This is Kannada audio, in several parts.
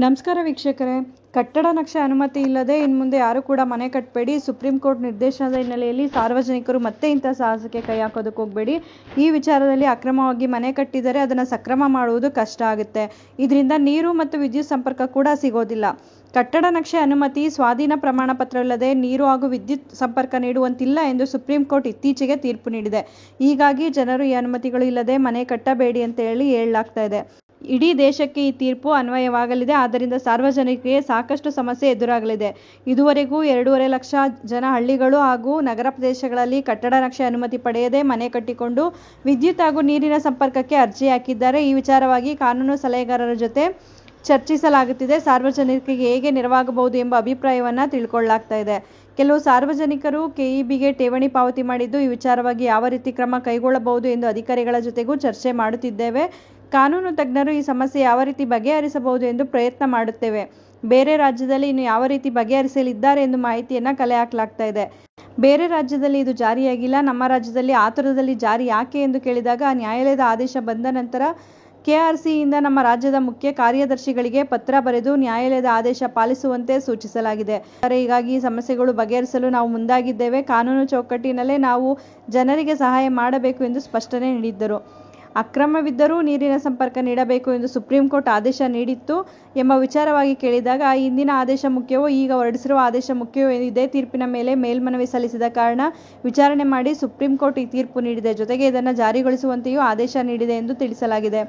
ನಮಸ್ಕಾರ ವೀಕ್ಷಕರೇ, ಕಟ್ಟಡ ನಕ್ಷೆ ಅನುಮತಿ ಇಲ್ಲದೆ ಇನ್ಮುಂದೆ ಯಾರು ಕೂಡ ಮನೆ ಕಟ್ಟಬೇಡಿ. ಸುಪ್ರೀಂ ಕೋರ್ಟ್ ನಿರ್ದೇಶನದ ಹಿನ್ನೆಲೆಯಲ್ಲಿ ಸಾರ್ವಜನಿಕರು ಮತ್ತೆ ಇಂಥ ಸಾಹಸಕ್ಕೆ ಕೈ ಹಾಕೋದಕ್ಕೆ ಹೋಗಬೇಡಿ. ಈ ವಿಚಾರದಲ್ಲಿ ಅಕ್ರಮವಾಗಿ ಮನೆ ಕಟ್ಟಿದರೆ ಅದನ್ನು ಸಕ್ರಮ ಮಾಡುವುದು ಕಷ್ಟ ಆಗುತ್ತೆ. ಇದರಿಂದ ನೀರು ಮತ್ತು ವಿದ್ಯುತ್ ಸಂಪರ್ಕ ಕೂಡ ಸಿಗೋದಿಲ್ಲ. ಕಟ್ಟಡ ನಕ್ಷೆ ಅನುಮತಿ ಸ್ವಾಧೀನ ಪ್ರಮಾಣ ಪತ್ರವಿಲ್ಲದೆ ನೀರು ಹಾಗೂ ವಿದ್ಯುತ್ ಸಂಪರ್ಕ ನೀಡುವಂತಿಲ್ಲ ಎಂದು ಸುಪ್ರೀಂ ಕೋರ್ಟ್ ಇತ್ತೀಚೆಗೆ ತೀರ್ಪು ನೀಡಿದೆ. ಹೀಗಾಗಿ ಜನರು ಈ ಅನುಮತಿಗಳು ಇಲ್ಲದೆ ಮನೆ ಕಟ್ಟಬೇಡಿ ಅಂತ ಹೇಳಲಾಗ್ತಾ ಇದೆ. ಇಡೀ ದೇಶಕ್ಕೆ ಈ ತೀರ್ಪು ಅನ್ವಯವಾಗಲಿದೆ. ಆದ್ದರಿಂದ ಸಾರ್ವಜನಿಕರಿಗೆ ಸಾಕಷ್ಟು ಸಮಸ್ಯೆ ಎದುರಾಗಲಿದೆ. ಇದುವರೆಗೂ 2.5 ಲಕ್ಷ ಜನ ಹಳ್ಳಿಗಳು ಹಾಗೂ ನಗರ ಪ್ರದೇಶಗಳಲ್ಲಿ ಕಟ್ಟಡ ನಕ್ಷೆ ಅನುಮತಿ ಪಡೆಯದೆ ಮನೆ ಕಟ್ಟಿಕೊಂಡು ವಿದ್ಯುತ್ ಹಾಗೂ ನೀರಿನ ಸಂಪರ್ಕಕ್ಕೆ ಅರ್ಜಿ ಹಾಕಿದ್ದಾರೆ. ಈ ವಿಚಾರವಾಗಿ ಕಾನೂನು ಸಲಹೆಗಾರರ ಜೊತೆ ಚರ್ಚಿಸಲಾಗುತ್ತಿದೆ. ಸಾರ್ವಜನಿಕರಿಗೆ ಹೇಗೆ ನೆರವಾಗಬಹುದು ಎಂಬ ಅಭಿಪ್ರಾಯವನ್ನು ತಿಳ್ಕೊಳ್ಳಲಾಗ್ತಾ ಇದೆ. ಕೆಲವು ಸಾರ್ವಜನಿಕರು ಕೆಇಬಿಗೆ ಠೇವಣಿ ಪಾವತಿ ಮಾಡಿದ್ದು, ಈ ವಿಚಾರವಾಗಿ ಯಾವ ರೀತಿ ಕ್ರಮ ಕೈಗೊಳ್ಳಬಹುದು ಎಂದು ಅಧಿಕಾರಿಗಳ ಜೊತೆಗೂ ಚರ್ಚೆ ಮಾಡುತ್ತಿದ್ದೇವೆ. ಕಾನೂನು ತಜ್ಞರು ಈ ಸಮಸ್ಯೆ ಯಾವ ರೀತಿ ಬಗೆಹರಿಸಬಹುದು ಎಂದು ಪ್ರಯತ್ನ ಮಾಡುತ್ತೇವೆ. ಬೇರೆ ರಾಜ್ಯದಲ್ಲಿ ಇನ್ನು ಯಾವ ರೀತಿ ಬಗೆಹರಿಸಲಿದ್ದಾರೆ ಎಂದು ಮಾಹಿತಿಯನ್ನು ಕಲೆ ಹಾಕಲಾಗ್ತಾ ಇದೆ. ಬೇರೆ ರಾಜ್ಯದಲ್ಲಿ ಇದು ಜಾರಿಯಾಗಿಲ್ಲ, ನಮ್ಮ ರಾಜ್ಯದಲ್ಲಿ ಆತುರದಲ್ಲಿ ಜಾರಿ ಯಾಕೆ ಎಂದು ಕೇಳಿದಾಗ, ನ್ಯಾಯಾಲಯದ ಆದೇಶ ಬಂದ ನಂತರ ಕೆಆರ್ಸಿಯಿಂದ ನಮ್ಮ ರಾಜ್ಯದ ಮುಖ್ಯ ಕಾರ್ಯದರ್ಶಿಗಳಿಗೆ ಪತ್ರ ಬರೆದು ನ್ಯಾಯಾಲಯದ ಆದೇಶ ಪಾಲಿಸುವಂತೆ ಸೂಚಿಸಲಾಗಿದೆ. ಹೀಗಾಗಿ ಈ ಸಮಸ್ಯೆಗಳು ಬಗೆಹರಿಸಲು ನಾವು ಮುಂದಾಗಿದ್ದೇವೆ. ಕಾನೂನು ಚೌಕಟ್ಟಿನಲ್ಲೇ ನಾವು ಜನರಿಗೆ ಸಹಾಯ ಮಾಡಬೇಕು ಎಂದು ಸ್ಪಷ್ಟನೆ ನೀಡಿದ್ದರು. ಅಕ್ರಮವಿದ್ದರೂ ನೀರಿನ ಸಂಪರ್ಕ ನೀಡಬೇಕು ಎಂದು ಸುಪ್ರೀಂ ಕೋರ್ಟ್ ಆದೇಶ ನೀಡಿತ್ತು ಎಂಬ ವಿಚಾರವಾಗಿ ಕೇಳಿದಾಗ, ಹಿಂದಿನ ಆದೇಶ ಮುಖ್ಯವೋ ಈಗ ಹೊರಡಿಸಿರುವ ಆದೇಶ ಮುಖ್ಯವೋ ಇದೇ ತೀರ್ಪಿನ ಮೇಲೆ ಮೇಲ್ಮನವಿ ಸಲ್ಲಿಸಿದ ಕಾರಣ ವಿಚಾರಣೆ ಮಾಡಿ ಸುಪ್ರೀಂ ಕೋರ್ಟ್ ಈ ತೀರ್ಪು ನೀಡಿದೆ. ಜೊತೆಗೆ ಇದನ್ನು ಜಾರಿಗೊಳಿಸುವಂತೆಯೂ ಆದೇಶ ನೀಡಿದೆ ಎಂದು ತಿಳಿಸಲಾಗಿದೆ.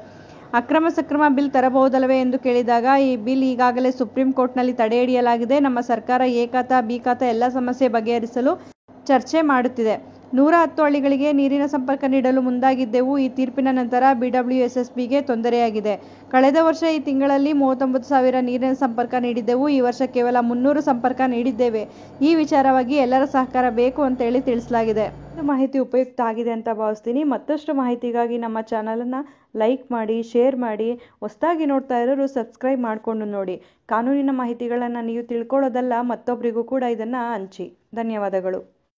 ಅಕ್ರಮ ಸಕ್ರಮ ಬಿಲ್ ತರಬಹುದಲ್ಲವೇ ಎಂದು ಕೇಳಿದಾಗ, ಈ ಬಿಲ್ ಈಗಾಗಲೇ ಸುಪ್ರೀಂ ಕೋರ್ಟ್ನಲ್ಲಿ ತಡೆ ಹಿಡಿಯಲಾಗಿದೆ. ನಮ್ಮ ಸರ್ಕಾರ ಎ ಖಾತಾ ಬಿ ಖಾತಾ ಎಲ್ಲ ಸಮಸ್ಯೆ ಬಗೆಹರಿಸಲು ಚರ್ಚೆ ಮಾಡುತ್ತಿದೆ. 110 ಹಳ್ಳಿಗಳಿಗೆ ನೀರಿನ ಸಂಪರ್ಕ ನೀಡಲು ಮುಂದಾಗಿದ್ದೆವು. ಈ ತೀರ್ಪಿನ ನಂತರ ಬಿಡಬ್ಲ್ಯೂಎಸ್ಎಸ್ಬಿಗೆ ತೊಂದರೆಯಾಗಿದೆ. ಕಳೆದ ವರ್ಷ ಈ ತಿಂಗಳಲ್ಲಿ 39,000 ನೀರಿನ ಸಂಪರ್ಕ ನೀಡಿದ್ದೆವು. ಈ ವರ್ಷ ಕೇವಲ 300 ಸಂಪರ್ಕ ನೀಡಿದ್ದೇವೆ. ಈ ವಿಚಾರವಾಗಿ ಎಲ್ಲರ ಸಹಕಾರ ಬೇಕು ಅಂತೇಳಿ ತಿಳಿಸಲಾಗಿದೆ. ಮಾಹಿತಿ ಉಪಯುಕ್ತ ಆಗಿದೆ ಅಂತ ಭಾವಿಸ್ತೀನಿ. ಮತ್ತಷ್ಟು ಮಾಹಿತಿಗಾಗಿ ನಮ್ಮ ಚಾನಲನ್ನು ಲೈಕ್ ಮಾಡಿ, ಶೇರ್ ಮಾಡಿ. ಹೊಸದಾಗಿ ನೋಡ್ತಾ ಇರೋರು ಸಬ್ಸ್ಕ್ರೈಬ್ ಮಾಡಿಕೊಂಡು ನೋಡಿ. ಕಾನೂನಿನ ಮಾಹಿತಿಗಳನ್ನು ನೀವು ತಿಳ್ಕೊಳ್ಳೋದಲ್ಲ, ಮತ್ತೊಬ್ಬರಿಗೂ ಕೂಡ ಇದನ್ನು ಹಂಚಿ. ಧನ್ಯವಾದಗಳು.